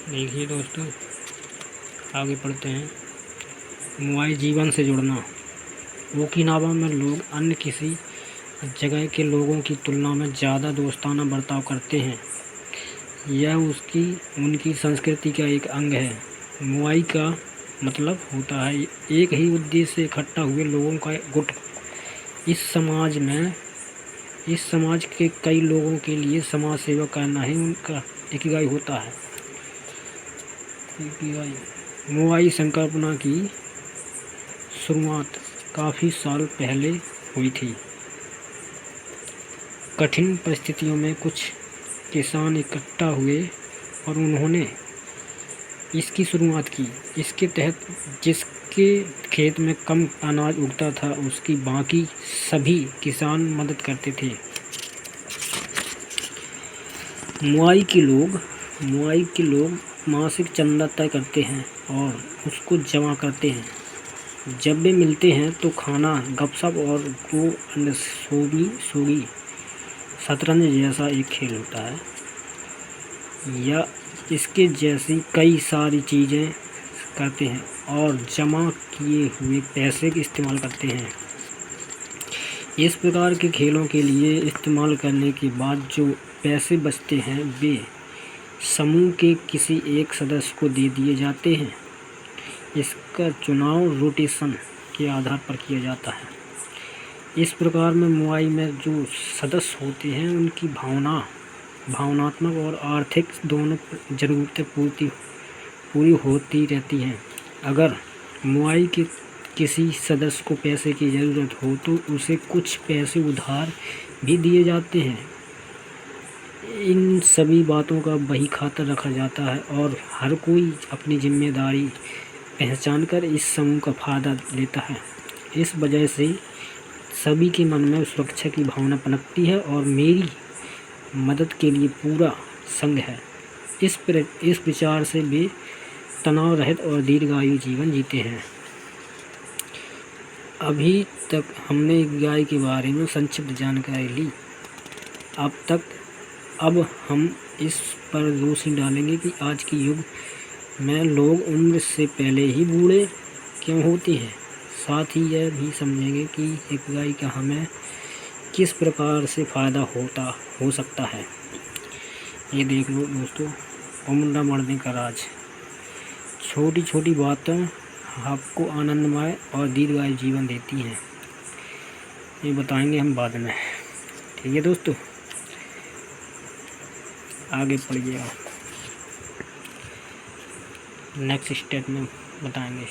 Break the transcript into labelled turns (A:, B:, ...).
A: देखिए दोस्तों, आगे पढ़ते हैं। मोबाइल जीवन से जुड़ना। ओकिनावा में लोग अन्य किसी जगह के लोगों की तुलना में ज़्यादा दोस्ताना बर्ताव करते हैं। यह उनकी संस्कृति का एक अंग है। मोआई का मतलब होता है एक ही उद्देश्य से इकट्ठा हुए लोगों का गुट। इस समाज के कई लोगों के लिए समाज सेवा करना ही उनका इकिगाई होता है। मोआई संकल्पना की शुरुआत काफ़ी साल पहले हुई थी। कठिन परिस्थितियों में कुछ किसान इकट्ठा हुए और उन्होंने इसकी शुरुआत की। इसके तहत जिसके खेत में कम अनाज उगता था उसकी बाकी सभी किसान मदद करते थे। मोआई के लोग मासिक चंदा तय करते हैं और उसको जमा करते हैं। जब वे मिलते हैं तो खाना, गपशप और दो अन्य सोगी शतरंज जैसा एक खेल होता है या इसके जैसी कई सारी चीज़ें करते हैं और जमा किए हुए पैसे का इस्तेमाल करते हैं। इस प्रकार के खेलों के लिए इस्तेमाल करने के बाद जो पैसे बचते हैं वे समूह के किसी एक सदस्य को दे दिए जाते हैं। इसका चुनाव रोटेशन के आधार पर किया जाता है। इस प्रकार में मोआई में जो सदस्य होते हैं उनकी भावनात्मक और आर्थिक दोनों ज़रूरतें पूरी होती रहती हैं। अगर मोआई के किसी सदस्य को पैसे की ज़रूरत हो तो उसे कुछ पैसे उधार भी दिए जाते हैं। इन सभी बातों का बही खाता रखा जाता है और हर कोई अपनी जिम्मेदारी पहचानकर इस समूह का फ़ायदा लेता है। इस वजह से सभी के मन में सुरक्षा की भावना पनपती है और मेरी मदद के लिए पूरा संघ है। इस विचार से वे तनाव रहित और दीर्घायु जीवन जीते हैं। अभी तक हमने इकिगाई के बारे में संक्षिप्त जानकारी ली। अब हम इस पर रोशनी डालेंगे कि आज के युग में लोग उम्र से पहले ही बूढ़े क्यों होते हैं। साथ ही यह भी समझेंगे कि इकिगाई का हमें किस प्रकार से फ़ायदा हो सकता है। ये देख लो दोस्तों, उम्र बढ़ने का राज। छोटी छोटी बातें आपको आनंदमय और दीर्घायु जीवन देती हैं। ये बताएंगे हम बाद में। ठीक है दोस्तों, आगे पढ़िएगा, नेक्स्ट स्टेप में बताएंगे।